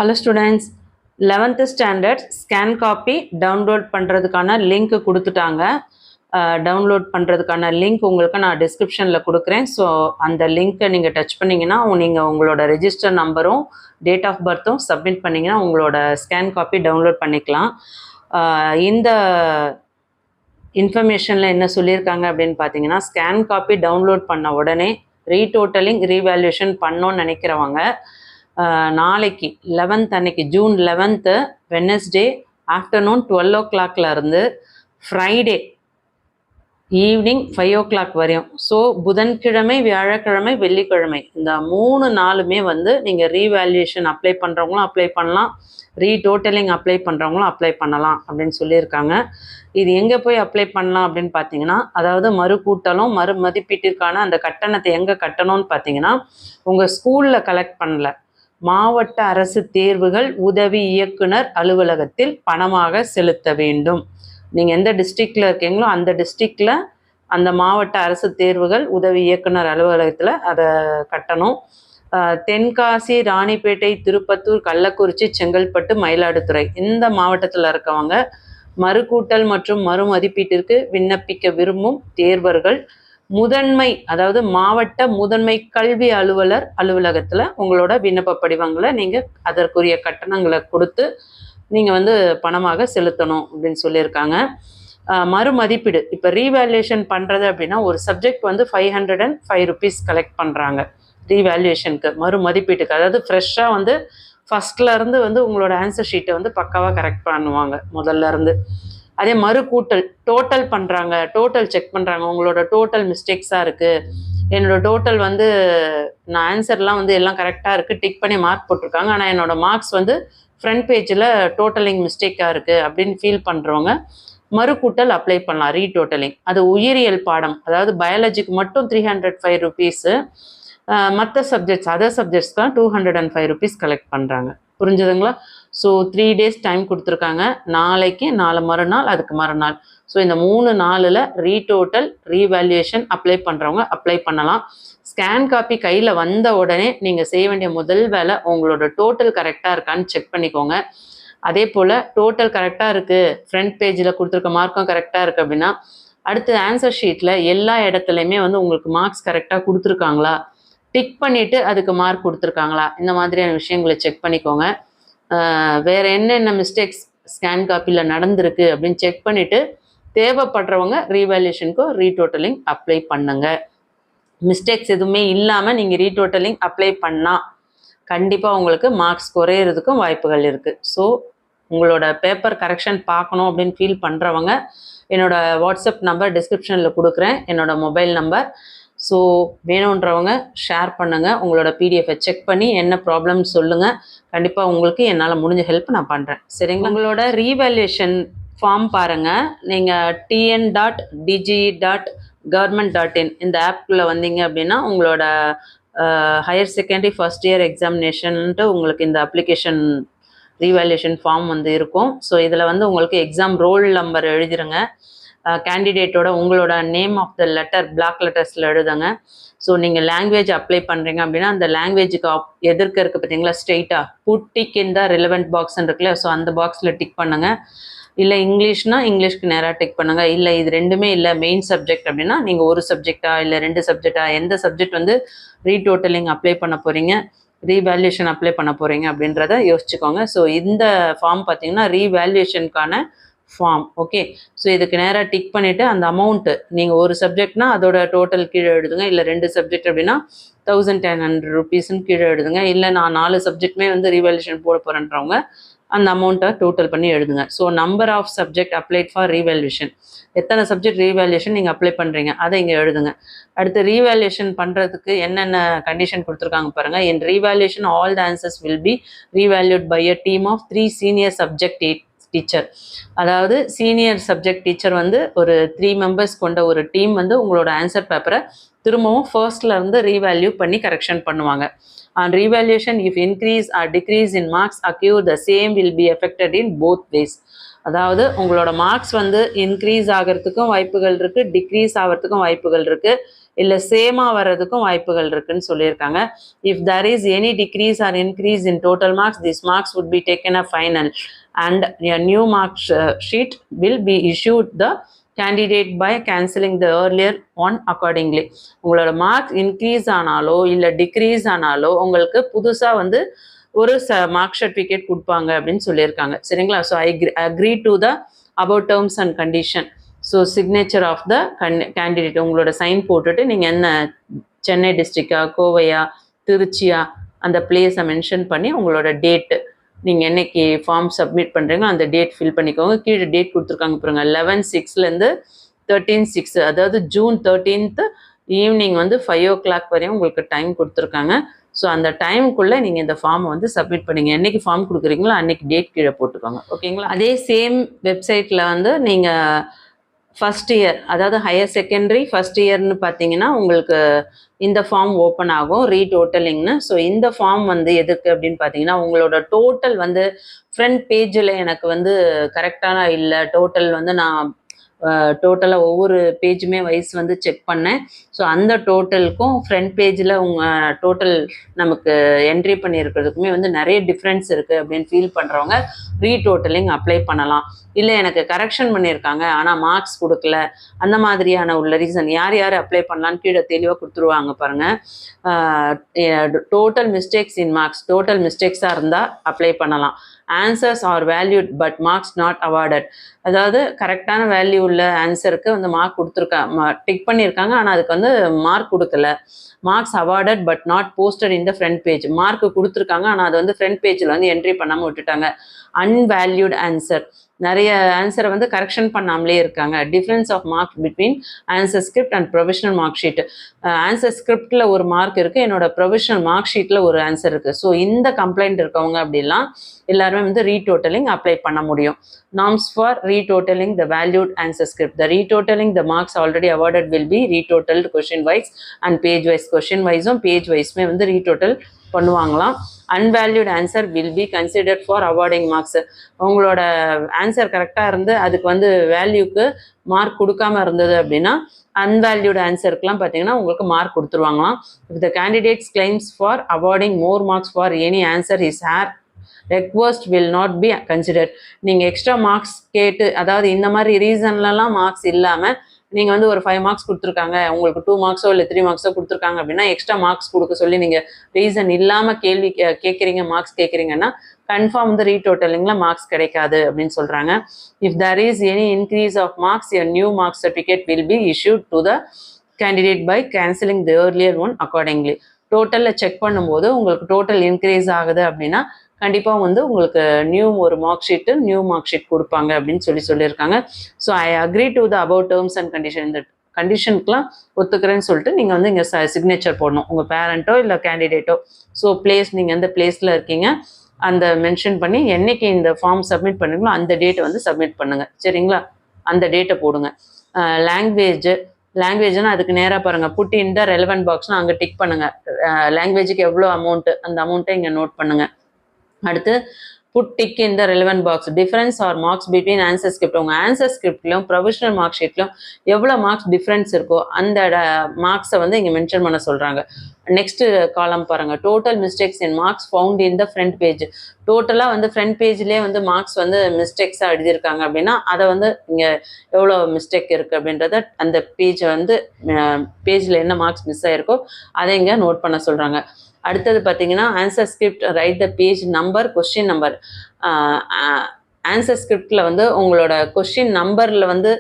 Hello students, 11th standard scan copy download பண்ணுறதுக்கான link கொடுத்துட்டாங்க. Download பண்ணுறதுக்கான லிங்க் உங்களுக்கு நான் டிஸ்கிரிப்ஷனில் கொடுக்குறேன். ஸோ அந்த லிங்க்கை நீங்கள் டச் பண்ணிங்கன்னா நீங்கள் உங்களோட ரெஜிஸ்டர் நம்பரும் டேட் ஆஃப் பர்த்தும் சப்மிட் பண்ணிங்கன்னா உங்களோட ஸ்கேன் காப்பி டவுன்லோட் பண்ணிக்கலாம். இந்த இன்ஃபர்மேஷனில் என்ன சொல்லியிருக்காங்க அப்படின்னு பார்த்தீங்கன்னா, ஸ்கேன் காப்பி டவுன்லோட் பண்ண உடனே ரீடோட்டலிங் ரீவேல்யூஷன் பண்ணோன்னு நினைக்கிறவங்க நாளைக்கு 11th அன்னைக்கு June 11th Wednesday afternoon 12 o'clock இருந்து ஃப்ரைடே ஈவினிங் 5 o'clock வரையும். ஸோ புதன்கிழமை, வியாழக்கிழமை, வெள்ளிக்கிழமை இந்த 3 நாளுமே நீங்கள் ரீவேல்யூஷன் அப்ளை பண்ணுறவங்களும் அப்ளை பண்ணலாம், ரீடோட்டலிங் அப்ளை பண்ணுறவங்களும் அப்ளை பண்ணலாம் அப்படின்னு சொல்லியிருக்காங்க. இது எங்கே போய் அப்ளை பண்ணலாம் அப்படின்னு பார்த்தீங்கன்னா, அதாவது மறுகூட்டலும் மறு மதிப்பீட்டிற்கான அந்த கட்டணத்தை எங்கே கட்டணும்னு பார்த்தீங்கன்னா, உங்கள் ஸ்கூலில் கலெக்ட் பண்ணல, மாவட்ட அரசு தேர்வுகள் உதவி இயக்குனர் அலுவலகத்தில் பணமாக செலுத்த வேண்டும். நீங்கள் எந்த டிஸ்ட்ரிக்டில் இருக்கீங்களோ அந்த டிஸ்ட்ரிக்டில் அந்த மாவட்ட அரசு தேர்வுகள் உதவி இயக்குனர் அலுவலகத்தில் அதை கட்டணும். தென்காசி, ராணிப்பேட்டை, திருப்பத்தூர், கள்ளக்குறிச்சி, செங்கல்பட்டு, மயிலாடுதுறை இந்த மாவட்டத்தில் இருக்கவங்க மறுகூட்டல் மற்றும் மறுமதிப்பீட்டிற்கு விண்ணப்பிக்க விரும்பும் தேர்வர்கள் முதன்மை, அதாவது மாவட்ட முதன்மை கல்வி அலுவலர் அலுவலகத்தில் உங்களோட விண்ணப்ப படிவங்களை நீங்கள் அதற்குரிய கட்டணங்களை கொடுத்து நீங்கள் பணமாக செலுத்தணும் அப்படின்னு சொல்லியிருக்காங்க. மறுமதிப்பீடு, இப்போ ரீவேல்யூஷன் பண்ணுறது அப்படின்னா ஒரு சப்ஜெக்ட் 505 rupees கலெக்ட் பண்ணுறாங்க ரீவேல்யூஷனுக்கு, மறுமதிப்பீட்டுக்கு. அதாவது ஃப்ரெஷ்ஷாக ஃபஸ்ட்லேருந்து உங்களோட ஆன்சர் ஷீட்டை பக்காவாக கரெக்ட் பண்ணுவாங்க முதல்ல இருந்து. அதே மறுகூட்டல் டோட்டல் பண்ணுறாங்க, டோட்டல் செக் பண்ணுறாங்க, உங்களோட டோட்டல் மிஸ்டேக்ஸாக இருக்குது, என்னோட டோட்டல் நான் ஆன்சர்லாம் எல்லாம் கரெக்டாக இருக்குது, டிக் பண்ணி மார்க் போட்டிருக்காங்க, ஆனால் என்னோட மார்க்ஸ் ஃப்ரண்ட் பேஜில் டோட்டலிங் மிஸ்டேக்காக இருக்குது அப்படின்னு ஃபீல் பண்ணுறவங்க மறுகூட்டல் அப்ளை பண்ணலாம், ரீடோட்டலிங். அது உயிரியல் பாடம், அதாவது பயாலஜிக்கு மட்டும் 305 rupees, மற்ற சப்ஜெக்ட்ஸ் அதர் சப்ஜெக்ட்ஸ்க்கு 205 rupees கலெக்ட் பண்ணுறாங்க. புரிஞ்சுதுங்களா? ஸோ 3 days டைம் கொடுத்துருக்காங்க, நாளைக்கு, நாளை மறுநாள், அதுக்கு மறுநாள். ஸோ இந்த 3 நாளில் ரீடோட்டல் ரீவேல்யூஷன் அப்ளை பண்ணுறவங்க அப்ளை பண்ணலாம். ஸ்கேன் காப்பி கையில் வந்த உடனே நீங்கள் செய்ய வேண்டிய முதல் வேலை உங்களோட டோட்டல் கரெக்டாக இருக்கான்னு செக் பண்ணிக்கோங்க. அதே போல் டோட்டல் கரெக்டாக இருக்குது, ஃப்ரண்ட் பேஜில் கொடுத்துருக்க மார்க்கும் கரெக்டாக இருக்குது அப்படின்னா அடுத்து ஆன்சர் ஷீட்டில் எல்லா இடத்துலையுமே உங்களுக்கு மார்க்ஸ் கரெக்டாக கொடுத்துருக்காங்களா, டிக் பண்ணிவிட்டு அதுக்கு மார்க் கொடுத்துருக்காங்களா, இந்த மாதிரியான விஷயங்களை செக் பண்ணிக்கோங்க. வேறு என்னென்ன மிஸ்டேக்ஸ் ஸ்கேன் காப்பியில் நடந்திருக்கு அப்படின்னு செக் பண்ணிவிட்டு தேவைப்படுறவங்க ரீவேல்யூஷனுக்கோ ரீடோட்டலிங் அப்ளை பண்ணுங்க. மிஸ்டேக்ஸ் எதுவுமே இல்லாமல் நீங்கள் ரீடோட்டலிங் அப்ளை பண்ணால் கண்டிப்பாக உங்களுக்கு மார்க்ஸ் குறையிறதுக்கும் வாய்ப்புகள் இருக்குது. ஸோ உங்களோட பேப்பர் கரெக்ஷன் பார்க்கணும் அப்படின்னு ஃபீல் பண்ணுறவங்க என்னோடய வாட்ஸ்அப் நம்பர் டிஸ்கிரிப்ஷனில் கொடுக்குறேன், என்னோடய மொபைல் நம்பர். ஸோ வேணுன்றவங்க ஷேர் பண்ணுங்கள், உங்களோட பிடிஎஃபை செக் பண்ணி என்ன ப்ராப்ளம் சொல்லுங்கள், கண்டிப்பாக உங்களுக்கு என்னால் முடிஞ்ச ஹெல்ப் நான் பண்ணுறேன். சரிங்களா? உங்களோட ரீவேல்யூஷன் ஃபார்ம் பாருங்கள், நீங்கள் tn.dg.government.in இந்த ஆப்குள்ளே வந்தீங்க அப்படின்னா உங்களோட ஹையர் செகண்டரி ஃபர்ஸ்ட் இயர் எக்ஸாமினேஷன்ட்டு உங்களுக்கு இந்த அப்ளிகேஷன் ரீவேல்யூஷன் ஃபார்ம் இருக்கும். ஸோ இதில் உங்களுக்கு எக்ஸாம் ரோல் நம்பர் எழுதிருங்க, கேண்டிடேட்டோட உங்களோட name of the letter block லெட்டர்ஸில் எழுதுங்க. ஸோ நீங்கள் லாங்குவேஜ் அப்ளை பண்ணுறீங்க அப்படின்னா அந்த லாங்குவேஜுக்கு எதிர்க்க இருக்குது பார்த்தீங்களா, ஸ்ட்ரெயிட்டாக put tick in the relevant பாக்ஸ்ன்னு இருக்குல்ல, ஸோ அந்த பாக்ஸில் டிக் பண்ணுங்கள். இல்லை இங்கிலீஷ்னால் இங்கிலீஷ்க்கு நேராக டிக் பண்ணுங்கள். இல்லை இது ரெண்டுமே இல்லை மெயின் சப்ஜெக்ட் அப்படின்னா நீங்கள் ஒரு சப்ஜெக்டா இல்லை 2 சப்ஜெக்டா, எந்த சப்ஜெக்ட் ரீடோட்டலிங் அப்ளை பண்ண போகிறீங்க, ரீவேல்யூஷன் அப்ளை பண்ண போகிறீங்க அப்படின்றத யோசிச்சுக்கோங்க. ஸோ இந்த ஃபார்ம் பார்த்தீங்கன்னா ரீவேல்யூஷனுக்கான ஃபார்ம். ஓகே, ஸோ இதுக்கு நேராக டிக் பண்ணிவிட்டு அந்த அமௌண்ட்டு நீங்கள் ஒரு சப்ஜெக்ட்னா அதோட டோட்டல் கீழே எழுதுங்க, இல்லை 2 சப்ஜெக்ட் அப்படின்னா 1100 rupeesன்னு கீழே எழுதுங்க. இல்லை நான் 4 சப்ஜெக்ட்டுமே ரீவேல்யூஷன் போட போகிறேன்றவங்க அந்த அமௌண்ட்டை டோட்டல் பண்ணி எழுதுங்க. So number of subject applied for revaluation, எத்தனை சப்ஜெக்ட் ரீவேல்யூஷன் நீங்கள் அப்ளை பண்ணுறீங்க அதை இங்கே எழுதுங்க. அடுத்து ரீவேல்யூஷன் பண்ணுறதுக்கு என்னென்ன கண்டிஷன் கொடுத்துருக்காங்க பாருங்கள். In revaluation all the answers will be revalued by a team of 3 senior subject teacher. அதாவது சீனியர் சப்ஜெக்ட் டீச்சர் ஒரு 3 members கொண்ட ஒரு டீம் உங்களோட ஆன்சர் பேப்பரை திரும்பவும் ஃபர்ஸ்ட்லேருந்து ரீவேல்யூ பண்ணி கரெக்ஷன் பண்ணுவாங்க. On revaluation if increase or decrease in marks occur the same will be affected in both ways. அதாவது உங்களோட மார்க்ஸ் இன்க்ரீஸ் ஆகிறதுக்கும் வாய்ப்புகள் இருக்குது, டிக்ரீஸ் ஆகிறதுக்கும் வாய்ப்புகள் இருக்குது. இல்லை சேமாக வர்றதுக்கும் வாய்ப்புகள் இருக்குன்னு சொல்லியிருக்காங்க. If there is any decrease or increase in total marks, these marks would be taken a final and a new mark sheet will be issued the candidate by cancelling the earlier one accordingly. உங்களோட mark increase ஆனாலோ இல்லை degrees ஆனாலோ உங்களுக்கு புதுசாக வந்து ஒரு mark certificate கொடுப்பாங்க அப்படின்னு சொல்லியிருக்காங்க. சரிங்களா? So I agree to the about terms and condition. So signature of the candidate உங்களோட சைன் போட்டுட்டு நீங்கள் என்ன சென்னை டிஸ்ட்ரிக்டா, கோவையா, திருச்சியா, அந்த பிளேஸை மென்ஷன் பண்ணி உங்களோட டேட்டு நீங்கள் என்னைக்கு ஃபார்ம் சப்மிட் பண்ணுறீங்களோ அந்த டேட் ஃபில் பண்ணிக்கோங்க. கீழே டேட் கொடுத்துருக்காங்க பாருங்க, 11/6 13/6, அதாவது June 13 ஈவினிங் வந்து 5 o'clock வரையும் உங்களுக்கு டைம் கொடுத்துருக்காங்க. ஸோ அந்த டைமுக்குள்ளே நீங்கள் இந்த ஃபார்மை வந்து சப்மிட் பண்ணிங்க. என்றைக்கு ஃபார்ம் கொடுக்குறீங்களோ அன்றைக்கி டேட் கீழே போட்டுக்கோங்க. ஓகேங்களா? அதே சேம் வெப்சைட்டில் வந்து நீங்கள் ஃபஸ்ட் இயர், அதாவது ஹையர் செகண்டரி ஃபஸ்ட் இயர்னு பார்த்தீங்கன்னா உங்களுக்கு இந்த ஃபார்ம் ஓப்பன் ஆகும், ரீடோட்டலிங்னு. ஸோ இந்த ஃபார்ம் வந்து எதுக்கு அப்படின்னு பார்த்தீங்கன்னா, உங்களோட டோட்டல் வந்து ஃப்ரண்ட் பேஜில் எனக்கு வந்து கரெக்டான இல்லை, டோட்டல் வந்து நான் டோட்டலாக ஒவ்வொரு பேஜுமே வைஸ் வந்து செக் பண்ணேன். ஸோ அந்த டோட்டலுக்கும் ஃப்ரண்ட் பேஜில் உங்கள் டோட்டல் நமக்கு என்ட்ரி பண்ணியிருக்கிறதுக்குமே வந்து நிறைய டிஃப்ரென்ஸ் இருக்குது அப்படின்னு ஃபீல் பண்ணுறவங்க ரீடோட்டலிங் அப்ளை பண்ணலாம். இல்லை எனக்கு கரெக்ஷன் பண்ணியிருக்காங்க ஆனால் மார்க்ஸ் கொடுக்கல, அந்த மாதிரியான உள்ள ரீசன் யார் யார் அப்ளை பண்ணலான்னு கீழே தெளிவாக கொடுத்துருவாங்க பாருங்கள். Total mistakes in marks, total மிஸ்டேக்ஸாக இருந்தால் அப்ளை பண்ணலாம். Answers are valued but marks not awarded, அதாவது கரெக்டான வேல்யூ உள்ள ஆன்சருக்கு வந்து மார்க் கொடுத்துருக்காங்க, டிக் பண்ணியிருக்காங்க ஆனால் அதுக்கு வந்து மார்க் கொடுக்கல. Marks awarded but not posted in the front page, mark கொடுத்துருக்காங்க ஆனால் அது வந்து ஃப்ரண்ட் பேஜில் வந்து என்ட்ரி பண்ணாமல் விட்டுட்டாங்க. அன்வேல்யூட் ஆன்சர், நிறைய ஆன்சரை வந்து கரெக்ஷன் பண்ணாமலே இருக்காங்க. Difference of mark between answer script and provisional mark sheet, answer ஸ்கிரிப்டில் ஒரு மார்க் இருக்குது, என்னோட ப்ரொவிஷனல் மார்க் ஷீட்டில் ஒரு ஆன்சர் இருக்குது. ஸோ இந்த கம்ப்ளைண்ட் இருக்கவங்க அப்படிலாம் எல்லாருமே வந்து ரீடோட்டலிங் அப்ளை பண்ண முடியும். Norms for retotalling the valued answer script, the retotalling the marks already awarded will be retotalled question wise and page wise, question வைஸும் பேஜ் வைஸுமே வந்து ரீடோட்டல் பண்ணுவாங்களாம். Unvalued answer will be considered for awarding marks, உங்களோட answer கரெக்டாக இருந்து அதுக்கு வந்து வேல்யூக்கு mark கொடுக்காம இருந்தது அப்படின்னா அன்வேல்யூட் ஆன்சருக்குலாம் பார்த்தீங்கன்னா உங்களுக்கு மார்க் கொடுத்துருவாங்களாம். If the candidates claims for awarding more marks for any answer is request will not be considered. நீங்கள் எக்ஸ்ட்ரா மார்க்ஸ் கேட்டு, அதாவது இந்த மாதிரி ரீசன்லலாம் மார்க்ஸ் இல்லாமல் நீங்கள் வந்து ஒரு 5 மார்க்ஸ் கொடுத்துருக்காங்க, உங்களுக்கு 2 மார்க்ஸோ இல்லை 3 மார்க்ஸோ கொடுத்துருக்காங்க அப்படின்னா எக்ஸ்ட்ரா மார்க்ஸ் கொடுக்க சொல்லி நீங்கள் ரீசன் இல்லாமல் கேள்வி கேட்குறீங்க, மார்க்ஸ் கேட்குறீங்கன்னா கன்ஃபார்ம் வந்து ரீடோட்டலிங்கில் மார்க்ஸ் கிடைக்காது அப்படின்னு சொல்கிறாங்க. If there is any increase of marks, a new mark certificate will be issued to the candidate by cancelling the earlier one accordingly. டோட்டலில் செக் பண்ணும்போது உங்களுக்கு டோட்டல் இன்க்ரீஸ் ஆகுது அப்படின்னா கண்டிப்பாக வந்து உங்களுக்கு ஒரு மார்க் ஷீட் கொடுப்பாங்க அப்படின்னு சொல்லியிருக்காங்க. So I agree to the about terms and condition, இந்த கண்டிஷனுக்குலாம் ஒத்துக்கிறேன்னு சொல்லிட்டு நீங்கள் வந்து இங்கே சிக்னேச்சர் போடணும், உங்கள் பேரண்ட்டோ இல்லை கேண்டிடேட்டோ. ஸோ பிளேஸ், நீங்கள் எந்த பிளேஸில் இருக்கீங்க அந்த மென்ஷன் பண்ணி என்னைக்கு இந்த ஃபார்ம் சப்மிட் பண்ணுங்களோ அந்த டேட்டை வந்து சப்மிட் பண்ணுங்கள். சரிங்களா? அந்த டேட்டை போடுங்க. லாங்குவேஜ்னா அதுக்கு நேராக பாருங்கள், புட் இன் த ரெலவெண்ட் பாக்ஸ்னால் அங்கே டிக் பண்ணுங்கள். லாங்குவேஜுக்கு எவ்வளோ அமௌண்ட்டு அந்த அமௌண்ட்டை இங்கே நோட் பண்ணுங்கள். அடுத்து put tick in the relevant box, difference or marks between answer script, உங்கள் ஆன்சர் ஸ்கிரிப்ட்லையும் ப்ரொவிஷனல் மார்க் ஷீட்லையும் எவ்வளோ மார்க்ஸ் டிஃப்ரென்ஸ் இருக்கோ அந்த மார்க்ஸை வந்து இங்கே மென்ஷன் பண்ண சொல்கிறாங்க. நெக்ஸ்ட் காலம் பாருங்கள், total mistakes in marks found in the front page, டோட்டலாக வந்து ஃப்ரண்ட் பேஜ்லேயே வந்து மார்க்ஸ் வந்து மிஸ்டேக்ஸாக எழுதியிருக்காங்க அப்படின்னா அதை வந்து இங்கே எவ்வளோ மிஸ்டேக் இருக்குது அப்படின்றத அந்த பேஜை வந்து பேஜில் என்ன மார்க்ஸ் மிஸ் ஆகிருக்கோ அதை இங்கே நோட் பண்ண சொல்கிறாங்க. அடுத்தது பார்த்தீங்கன்னா answer script write the page number, question number. Answer ஸ்கிரிப்டில் வந்து உங்களோட கொஸ்டின் நம்பரில் வந்து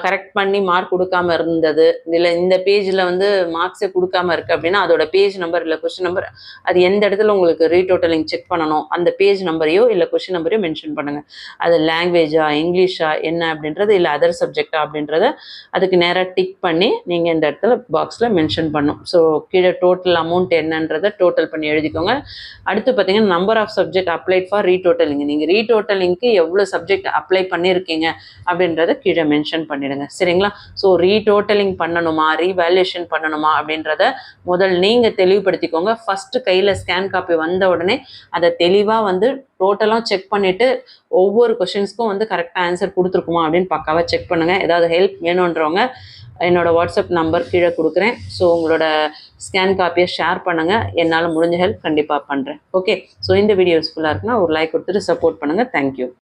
கரெக்ட் பண்ணி மார்க் கொடுக்காம இருந்தது, இல்லை இந்த பேஜில் வந்து மார்க்ஸே கொடுக்காம இருக்குது அப்படின்னா அதோட பேஜ் நம்பர் இல்லை கொஸ்டின் நம்பர், அது எந்த இடத்துல உங்களுக்கு ரீடோட்டலிங் செக் பண்ணணும் அந்த பேஜ் நம்பரையோ இல்லை கொஸ்டின் நம்பரையோ மென்ஷன் பண்ணுங்கள். அது லாங்குவேஜா, இங்கிலீஷா, என்ன அப்படின்றது, இல்லை அதர் சப்ஜெக்டா அப்படின்றத அதுக்கு நேராக டிக் பண்ணி நீங்கள் இந்த இடத்துல பாக்ஸில் மென்ஷன் பண்ணணும். ஸோ கீழே டோட்டல் அமௌண்ட் என்னன்றதை டோட்டல் பண்ணி எழுதிக்கோங்க. அடுத்து பார்த்தீங்கன்னா number of subject applied for retotalling, நீங்கள் ரீடோட்டலிங்க்கு எவ்வளோ சப்ஜெக்ட் அப்ளை பண்ணியிருக்கீங்க அப்படின்றத கீழே மென்ஷன் பண்ணிடுங்க. சரிங்களா? ஸோ ரீடோட்டலிங் பண்ணணுமா, ரீவேல்யூஷன் பண்ணணுமா அப்படின்றத முதல் நீங்கள் தெளிவுபடுத்திக்கோங்க. ஃபஸ்ட்டு கையில் ஸ்கேன் காப்பி வந்த உடனே அதை தெளிவாக வந்து டோட்டலாக செக் பண்ணிவிட்டு ஒவ்வொரு கொஷின்ஸ்க்கும் வந்து கரெக்டாக ஆன்சர் கொடுத்துருக்குமா அப்படின்னு பக்காவாக செக் பண்ணுங்கள். ஏதாவது ஹெல்ப் வேணுன்றவங்க என்னோடய வாட்ஸ்அப் நம்பர் கீழே கொடுக்குறேன். ஸோ உங்களோட ஸ்கேன் காப்பியை ஷேர் பண்ணுங்கள். என்னால் முடிஞ்ச ஹெல்ப் கண்டிப்பாக பண்ணுறேன். ஓகே, ஸோ இந்த வீடியோ யூஸ்ஃபுல்லாக இருக்குன்னா ஒரு லைக் கொடுத்துட்டு சப்போர்ட் பண்ணுங்கள். தேங்க்யூ.